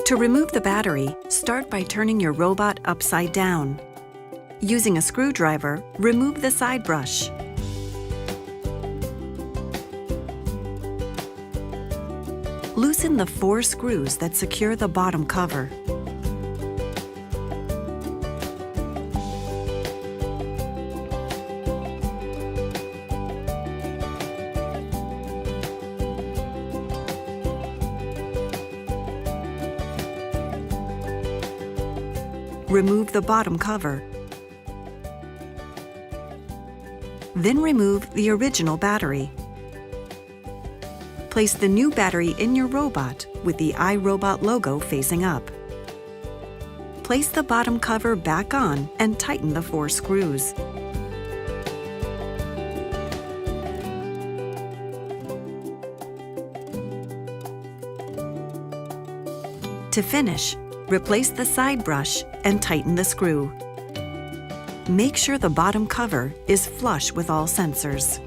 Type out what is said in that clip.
To remove the battery, start by turning your robot upside down. Using a screwdriver, remove the side brush. Loosen the 4 screws that secure the bottom cover. Remove the bottom cover. Then remove the original battery. Place the new battery in your robot with the iRobot logo facing up. Place the bottom cover back on and tighten the 4 screws. To finish, replace the side brush and tighten the screw. Make sure the bottom cover is flush with all sensors.